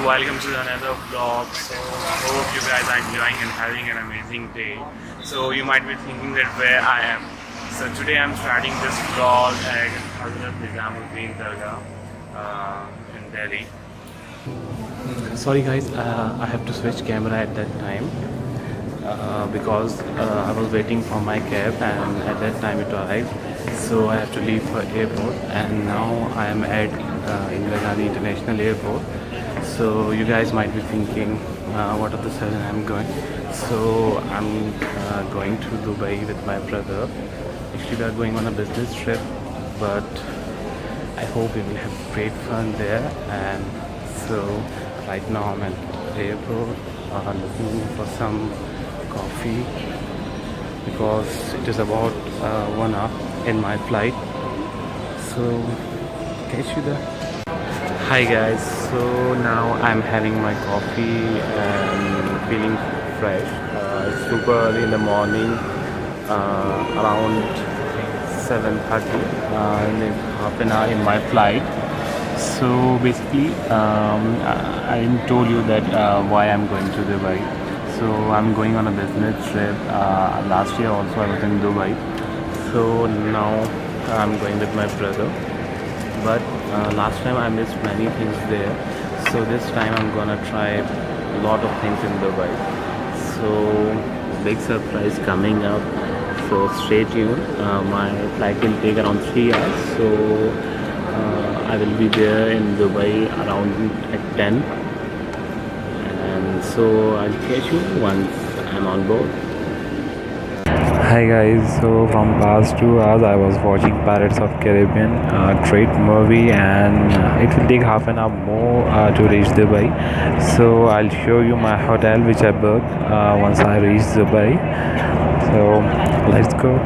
welcome to another vlog. So hope you guys are enjoying and having an amazing day. So you might be thinking that where I am. So today I'm starting this vlog at Hazrat Nizamuddin Dargah in Delhi. Sorry guys, I have to switch camera at that time because I was waiting for my cab and at that time it arrived. So I have to leave for airport and now I am at Indira Gandhi International Airport. So you guys might be thinking what of the sudden I'm going. So I'm going to Dubai with my brother. Actually we are going on a business trip, but I hope we will have great fun there. And so right now I'm at the airport looking for some coffee because it is about 1 hour in my flight. So catch you there. Hi guys, so now I'm having my coffee and feeling fresh. It's super early in the morning, around 7:30, in half an hour in my flight. So basically I didn't told you that why I'm going to Dubai. So I'm going on a business trip. Last year also I was in Dubai, so now I'm going with my brother. But last time I missed many things there, so this time I'm gonna try a lot of things in Dubai. So big surprise coming up, so stay tuned. My flight will take around 3 hours, so I will be there in Dubai around at 10, and so I'll catch you once I'm on board. Hi guys, so from past 2 hours I was watching Pirates of Caribbean, great movie, and it will take half an hour more to reach Dubai. So I'll show you my hotel which I booked once I reach Dubai. So let's go.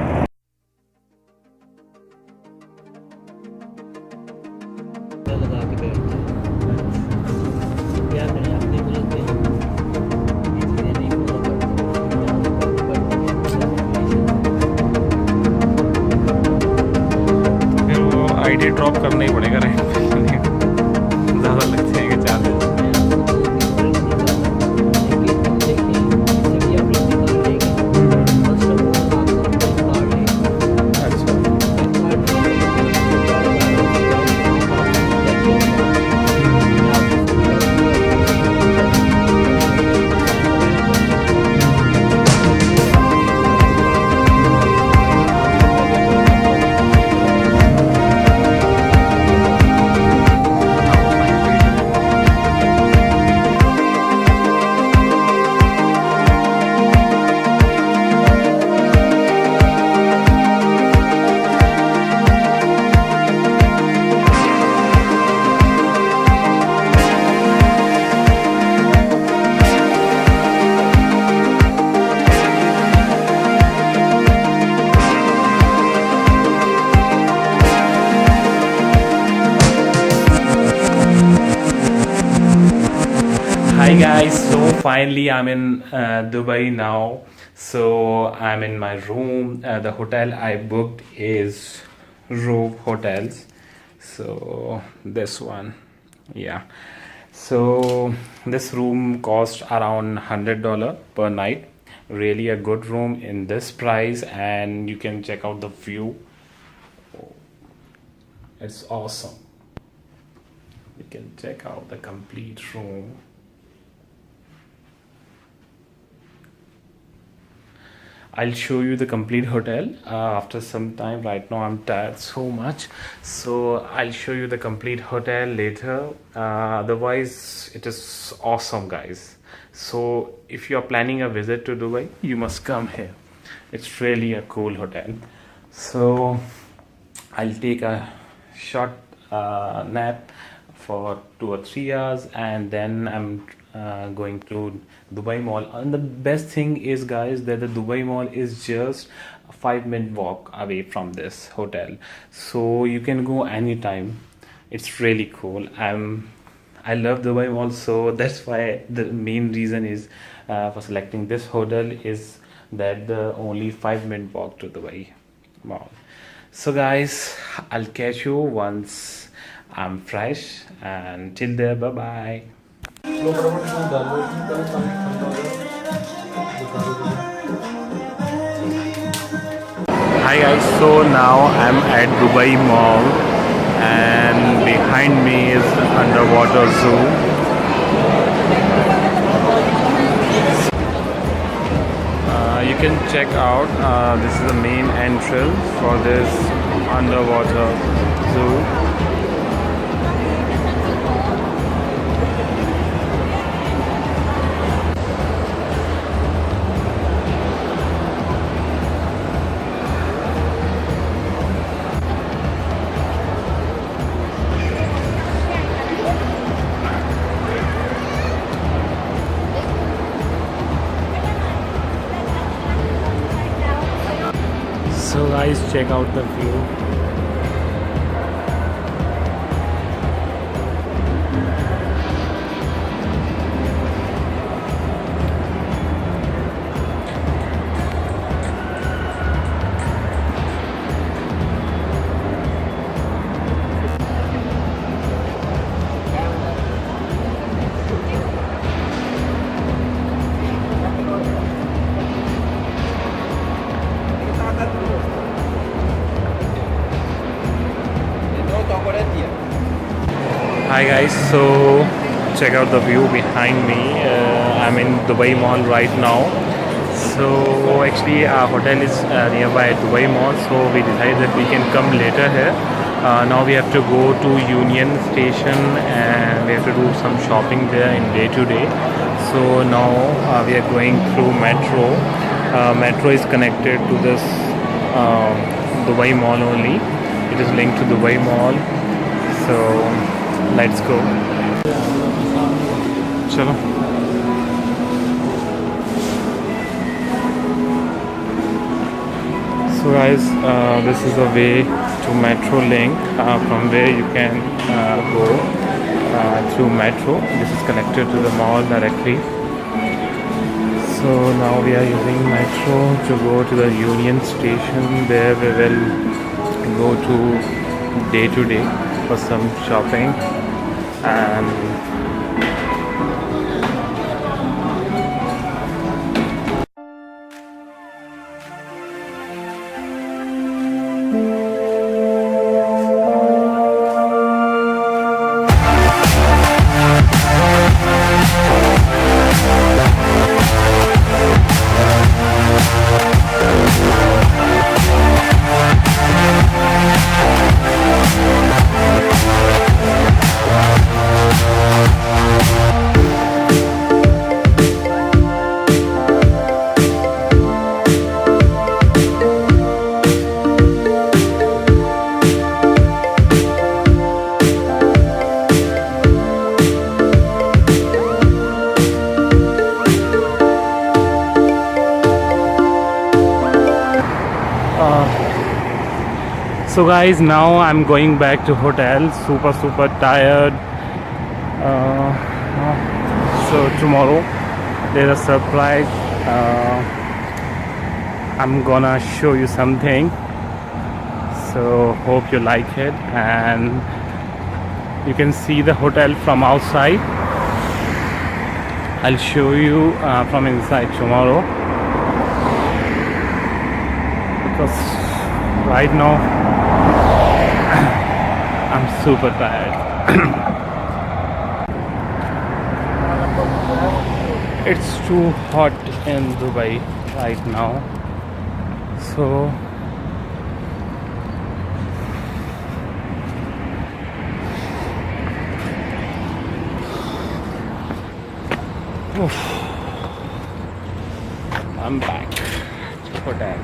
ID drop करना ही पड़ेगा rent पे ज़्यादा लगते हैं कि charges. Hi guys, so finally I'm in Dubai now. So I'm in my room. The hotel I booked is Rove Hotels. So this one, yeah. So this room cost around $100 per night. Really a good room in this price, and you can check out the view. It's awesome. You can check out the complete room. I'll show you the complete hotel after some time. Right now I'm tired so much, so I'll show you the complete hotel later. Otherwise it is awesome guys. So if you're planning a visit to Dubai, you must come here. It's really a cool hotel. So I'll take a short nap for 2 or 3 hours, and then I'm going to Dubai Mall. And the best thing is guys that the Dubai Mall is just a 5-minute walk away from this hotel, so you can go anytime. It's really cool. I love Dubai Mall, so that's why the main reason is for selecting this hotel is that the only 5-minute walk to Dubai Mall. So guys, I'll catch you once I'm fresh, and till there, bye bye. Hi guys, so now I'm at Dubai Mall and behind me is underwater zoo. You can check out, this is the main entrance for this underwater zoo. So guys, check out the view. Hi guys, so check out the view behind me. I'm in Dubai Mall right now. So actually our hotel is nearby Dubai Mall, so we decided that we can come later here. Now we have to go to Union Station and we have to do some shopping there in day to day. So now we are going through metro. Metro is connected to this Dubai Mall only. It is linked to Dubai Mall. So let's go. Chalo. So guys, this is the way to Metro Link, from where you can go through Metro. This is connected to the mall directly. So now we are using Metro to go to the Union Station. There we will go to day to day for some shopping and so guys, now I'm going back to hotel, super tired. So tomorrow there's a surprise. I'm gonna show you something, so hope you like it. And you can see the hotel from outside. I'll show you from inside tomorrow, because right now I'm super tired. It's too hot in Dubai right now, so I'm back to hotel.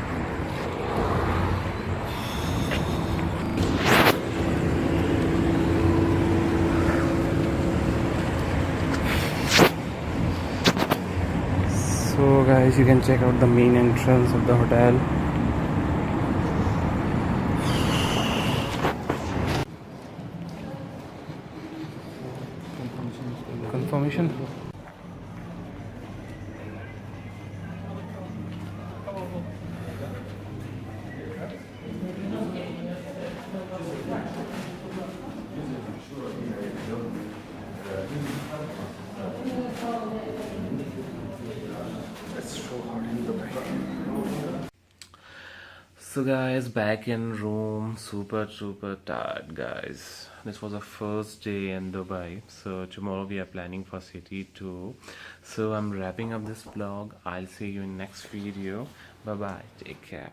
So guys, you can check out the main entrance of the hotel. Confirmation. So guys, back in room, super tired guys. This was our first day in Dubai. So tomorrow we are planning for city tour. So I'm wrapping up this vlog. I'll see you in next video. Bye bye. Take care.